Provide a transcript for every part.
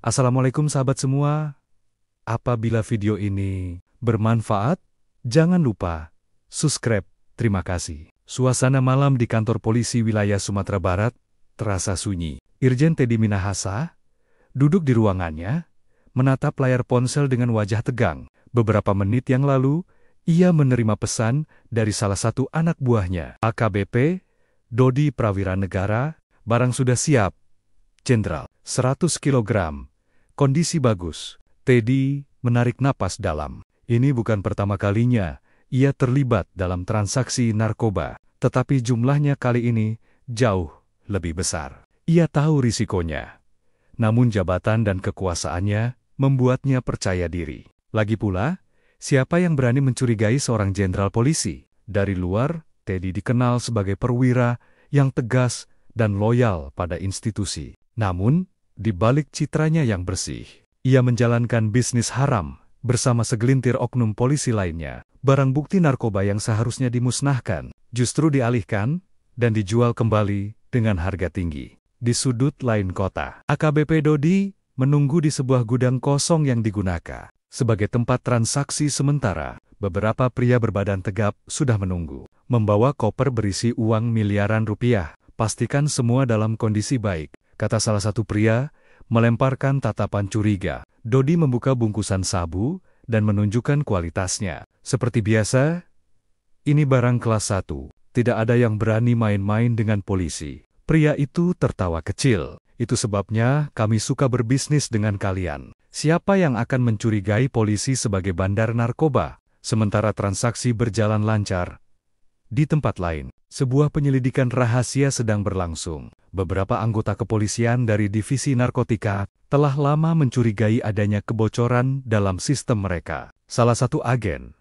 Assalamualaikum sahabat semua. Apabila video ini bermanfaat, jangan lupa subscribe. Terima kasih. Suasana malam di kantor polisi wilayah Sumatera Barat terasa sunyi. Irjen Teddy Minahasa duduk di ruangannya, menatap layar ponsel dengan wajah tegang. Beberapa menit yang lalu, ia menerima pesan dari salah satu anak buahnya, AKBP Dodi Prawira Negara. Barang sudah siap, Jenderal. 100 kilogram. Kondisi bagus. Teddy menarik napas dalam. Ini bukan pertama kalinya ia terlibat dalam transaksi narkoba, tetapi jumlahnya kali ini jauh lebih besar. Ia tahu risikonya. Namun jabatan dan kekuasaannya membuatnya percaya diri. Lagi pula, siapa yang berani mencurigai seorang jenderal polisi? Dari luar, Teddy dikenal sebagai perwira yang tegas dan loyal pada institusi. Namun, di balik citranya yang bersih, ia menjalankan bisnis haram bersama segelintir oknum polisi lainnya. Barang bukti narkoba yang seharusnya dimusnahkan, justru dialihkan dan dijual kembali dengan harga tinggi. Di sudut lain kota, AKBP Dodi menunggu di sebuah gudang kosong yang digunakan sebagai tempat transaksi sementara. Beberapa pria berbadan tegap sudah menunggu, membawa koper berisi uang miliaran rupiah. Pastikan semua dalam kondisi baik, kata salah satu pria, melemparkan tatapan curiga. Dodi membuka bungkusan sabu dan menunjukkan kualitasnya. Seperti biasa, ini barang kelas 1. Tidak ada yang berani main-main dengan polisi. Pria itu tertawa kecil. Itu sebabnya kami suka berbisnis dengan kalian. Siapa yang akan mencurigai polisi sebagai bandar narkoba, sementara transaksi berjalan lancar? Di tempat lain, sebuah penyelidikan rahasia sedang berlangsung. Beberapa anggota kepolisian dari divisi narkotika telah lama mencurigai adanya kebocoran dalam sistem mereka. Salah satu agen,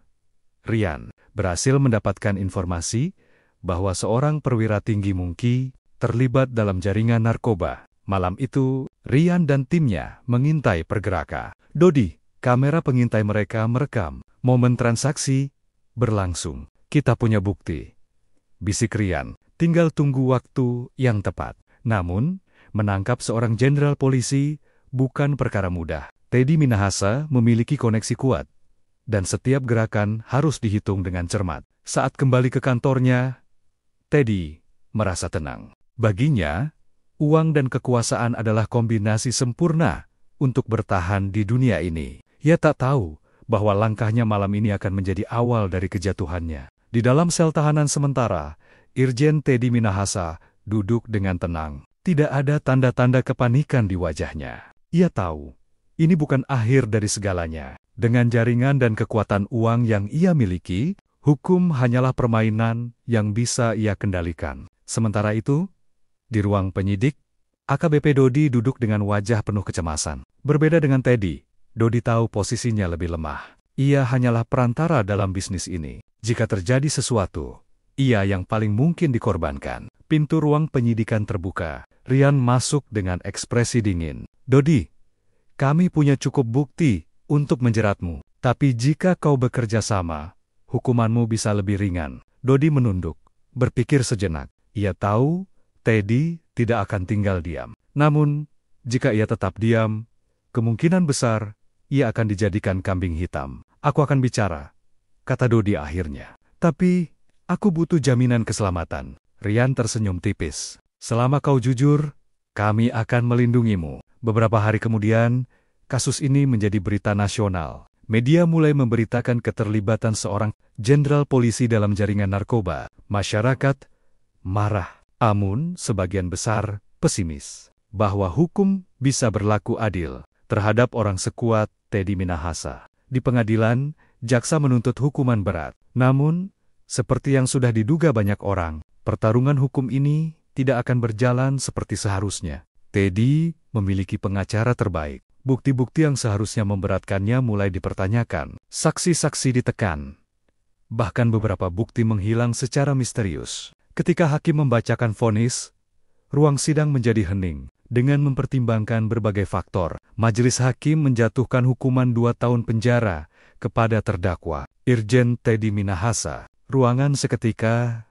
Rian, berhasil mendapatkan informasi bahwa seorang perwira tinggi Mungki terlibat dalam jaringan narkoba. Malam itu, Rian dan timnya mengintai pergerakan Dodi. Kamera pengintai mereka merekam momen transaksi berlangsung. Kita punya bukti, bisik Rian. Tinggal tunggu waktu yang tepat. Namun, menangkap seorang jenderal polisi bukan perkara mudah. Teddy Minahasa memiliki koneksi kuat, dan setiap gerakan harus dihitung dengan cermat. Saat kembali ke kantornya, Teddy merasa tenang. Baginya, uang dan kekuasaan adalah kombinasi sempurna untuk bertahan di dunia ini. Ia tak tahu bahwa langkahnya malam ini akan menjadi awal dari kejatuhannya. Di dalam sel tahanan sementara, Irjen Teddy Minahasa duduk dengan tenang. Tidak ada tanda-tanda kepanikan di wajahnya. Ia tahu, ini bukan akhir dari segalanya. Dengan jaringan dan kekuatan uang yang ia miliki, hukum hanyalah permainan yang bisa ia kendalikan. Sementara itu, di ruang penyidik, AKBP Dodi duduk dengan wajah penuh kecemasan. Berbeda dengan Teddy, Dodi tahu posisinya lebih lemah. Ia hanyalah perantara dalam bisnis ini. Jika terjadi sesuatu, ia yang paling mungkin dikorbankan. Pintu ruang penyidikan terbuka. Rian masuk dengan ekspresi dingin. Dodi, kami punya cukup bukti untuk menjeratmu. Tapi jika kau bekerja sama, hukumanmu bisa lebih ringan. Dodi menunduk, berpikir sejenak. Ia tahu Teddy tidak akan tinggal diam. Namun, jika ia tetap diam, kemungkinan besar ia akan dijadikan kambing hitam. Aku akan bicara, kata Dodi akhirnya. Tapi, aku butuh jaminan keselamatan. Rian tersenyum tipis. Selama kau jujur, kami akan melindungimu. Beberapa hari kemudian, kasus ini menjadi berita nasional. Media mulai memberitakan keterlibatan seorang jenderal polisi dalam jaringan narkoba. Masyarakat marah. Namun, sebagian besar pesimis bahwa hukum bisa berlaku adil terhadap orang sekuat Teddy Minahasa. Di pengadilan, jaksa menuntut hukuman berat. Namun, seperti yang sudah diduga banyak orang, pertarungan hukum ini tidak akan berjalan seperti seharusnya. Teddy memiliki pengacara terbaik. Bukti-bukti yang seharusnya memberatkannya mulai dipertanyakan. Saksi-saksi ditekan. Bahkan beberapa bukti menghilang secara misterius. Ketika hakim membacakan vonis, ruang sidang menjadi hening. Dengan mempertimbangkan berbagai faktor, majelis hakim menjatuhkan hukuman 2 tahun penjara kepada terdakwa Irjen Teddy Minahasa. Ruangan seketika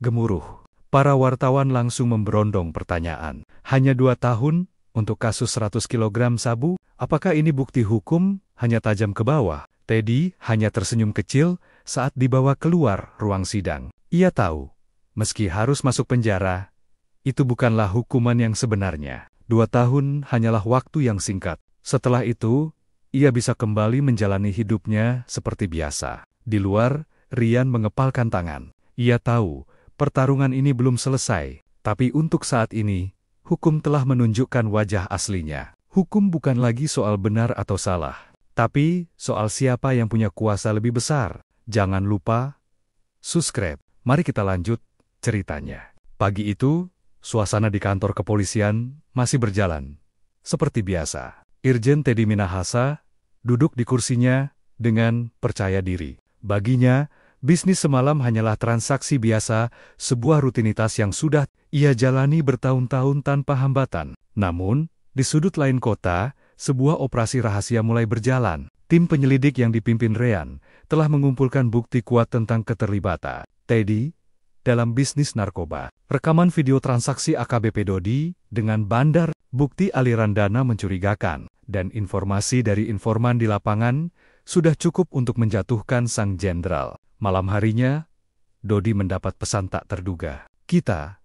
gemuruh. Para wartawan langsung memberondong pertanyaan. Hanya 2 tahun? Untuk kasus 100 kilogram sabu, apakah ini bukti hukum hanya tajam ke bawah? Teddy hanya tersenyum kecil saat dibawa keluar ruang sidang. Ia tahu, meski harus masuk penjara, itu bukanlah hukuman yang sebenarnya. 2 tahun hanyalah waktu yang singkat. Setelah itu, ia bisa kembali menjalani hidupnya seperti biasa. Di luar, Ryan mengepalkan tangan. Ia tahu, pertarungan ini belum selesai. Tapi untuk saat ini, hukum telah menunjukkan wajah aslinya. Hukum bukan lagi soal benar atau salah, tapi soal siapa yang punya kuasa lebih besar. Jangan lupa subscribe. Mari kita lanjut ceritanya. Pagi itu, suasana di kantor kepolisian masih berjalan seperti biasa. Irjen Teddy Minahasa duduk di kursinya dengan percaya diri. Baginya, bisnis semalam hanyalah transaksi biasa, sebuah rutinitas yang sudah ia jalani bertahun-tahun tanpa hambatan. Namun, di sudut lain kota, sebuah operasi rahasia mulai berjalan. Tim penyelidik yang dipimpin Ryan telah mengumpulkan bukti kuat tentang keterlibatan Teddy dalam bisnis narkoba. Rekaman video transaksi AKBP Dodi dengan bandar, bukti aliran dana mencurigakan, dan informasi dari informan di lapangan sudah cukup untuk menjatuhkan sang jenderal. Malam harinya, Dodi mendapat pesan tak terduga. Kita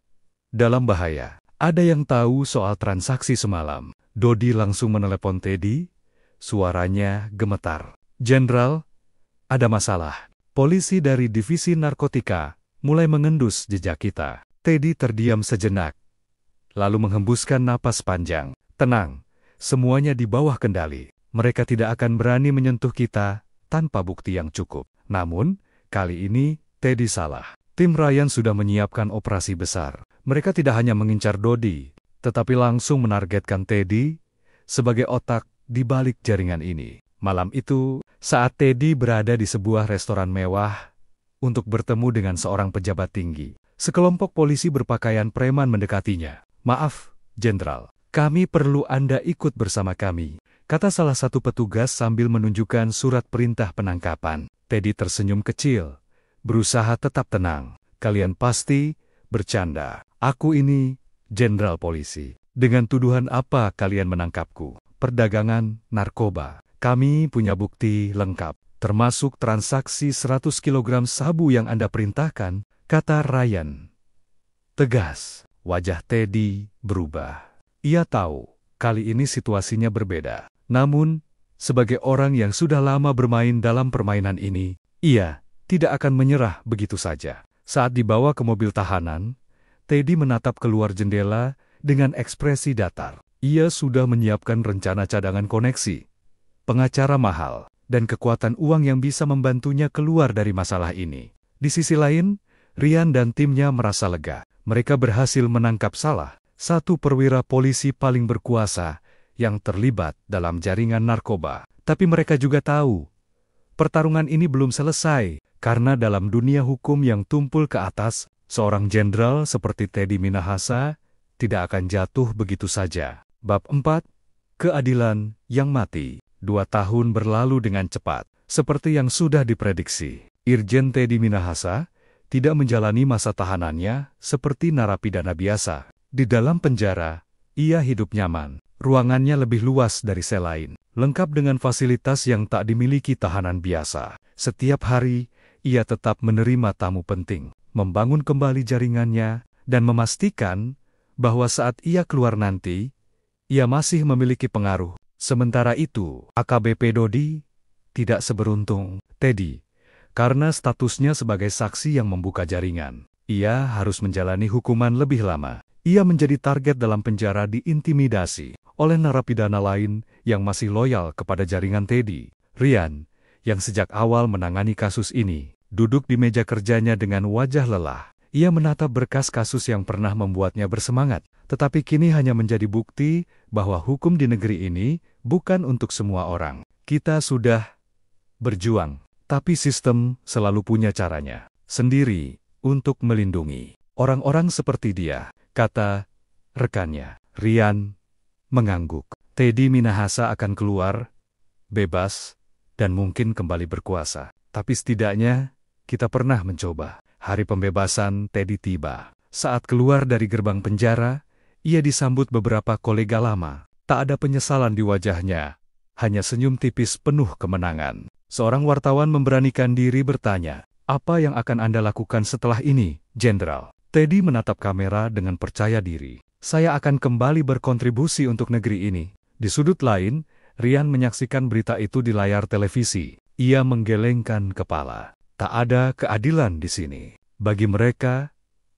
dalam bahaya. Ada yang tahu soal transaksi semalam? Dodi langsung menelepon Teddy. Suaranya gemetar. Jenderal, ada masalah. Polisi dari divisi narkotika mulai mengendus jejak kita. Teddy terdiam sejenak, lalu menghembuskan napas panjang. Tenang, semuanya di bawah kendali. Mereka tidak akan berani menyentuh kita tanpa bukti yang cukup. Namun, kali ini, Teddy salah. Tim Ryan sudah menyiapkan operasi besar. Mereka tidak hanya mengincar Dodi, tetapi langsung menargetkan Teddy sebagai otak di balik jaringan ini. Malam itu, saat Teddy berada di sebuah restoran mewah untuk bertemu dengan seorang pejabat tinggi, sekelompok polisi berpakaian preman mendekatinya. "Maaf, Jenderal, kami perlu Anda ikut bersama kami," kata salah satu petugas sambil menunjukkan surat perintah penangkapan. Teddy tersenyum kecil, berusaha tetap tenang. "Kalian pasti bercanda. Aku ini jenderal polisi. Dengan tuduhan apa kalian menangkapku? Perdagangan narkoba. Kami punya bukti lengkap, termasuk transaksi 100 kilogram sabu yang Anda perintahkan," kata Ryan. Tegas, wajah Teddy berubah. Ia tahu, kali ini situasinya berbeda. Namun, sebagai orang yang sudah lama bermain dalam permainan ini, ia tidak akan menyerah begitu saja. Saat dibawa ke mobil tahanan, Teddy menatap keluar jendela dengan ekspresi datar. Ia sudah menyiapkan rencana cadangan koneksi, pengacara mahal, dan kekuatan uang yang bisa membantunya keluar dari masalah ini. Di sisi lain, Ryan dan timnya merasa lega. Mereka berhasil menangkap salah satu perwira polisi paling berkuasa yang terlibat dalam jaringan narkoba. Tapi mereka juga tahu, pertarungan ini belum selesai, karena dalam dunia hukum yang tumpul ke atas, seorang jenderal seperti Teddy Minahasa tidak akan jatuh begitu saja. Bab 4. Keadilan yang mati. 2 tahun berlalu dengan cepat. Seperti yang sudah diprediksi, Irjen Teddy Minahasa tidak menjalani masa tahanannya seperti narapidana biasa. Di dalam penjara, ia hidup nyaman. Ruangannya lebih luas dari sel lain, lengkap dengan fasilitas yang tak dimiliki tahanan biasa. Setiap hari, ia tetap menerima tamu penting, membangun kembali jaringannya, dan memastikan bahwa saat ia keluar nanti, ia masih memiliki pengaruh. Sementara itu, AKBP Dodi tidak seberuntung Teddy, karena statusnya sebagai saksi yang membuka jaringan. Ia harus menjalani hukuman lebih lama. Ia menjadi target dalam penjara diintimidasi oleh narapidana lain yang masih loyal kepada jaringan Teddy. Ryan, yang sejak awal menangani kasus ini, duduk di meja kerjanya dengan wajah lelah. Ia menatap berkas kasus yang pernah membuatnya bersemangat, tetapi kini hanya menjadi bukti bahwa hukum di negeri ini bukan untuk semua orang. Kita sudah berjuang, tapi sistem selalu punya caranya sendiri untuk melindungi orang-orang seperti dia, kata rekannya. Ryan mengangguk. Teddy Minahasa akan keluar, bebas, dan mungkin kembali berkuasa. Tapi setidaknya, kita pernah mencoba. Hari pembebasan Teddy tiba. Saat keluar dari gerbang penjara, Ia disambut beberapa kolega lama. Tak ada penyesalan di wajahnya, hanya senyum tipis penuh kemenangan. Seorang wartawan memberanikan diri bertanya, "Apa yang akan Anda lakukan setelah ini, Jenderal?" Teddy menatap kamera dengan percaya diri. "Saya akan kembali berkontribusi untuk negeri ini." Di sudut lain, Rian menyaksikan berita itu di layar televisi. Ia menggelengkan kepala. Tak ada keadilan di sini. Bagi mereka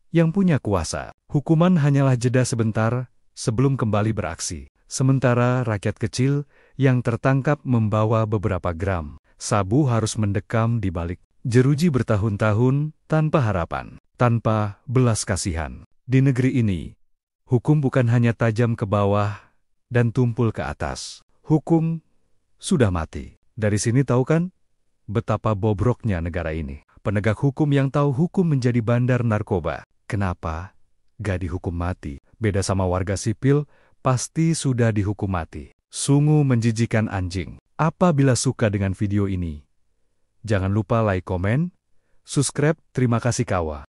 yang punya kuasa, hukuman hanyalah jeda sebentar sebelum kembali beraksi. Sementara rakyat kecil yang tertangkap membawa beberapa gram sabu harus mendekam di balik jeruji bertahun-tahun tanpa harapan, tanpa belas kasihan. Di negeri ini, hukum bukan hanya tajam ke bawah dan tumpul ke atas. Hukum sudah mati. Dari sini tahu kan betapa bobroknya negara ini. Penegak hukum yang tahu hukum menjadi bandar narkoba. Kenapa gak dihukum mati? Beda sama warga sipil, pasti sudah dihukum mati. Sungguh menjijikan anjing. Apabila suka dengan video ini, jangan lupa like, komen, subscribe. Terima kasih kawan.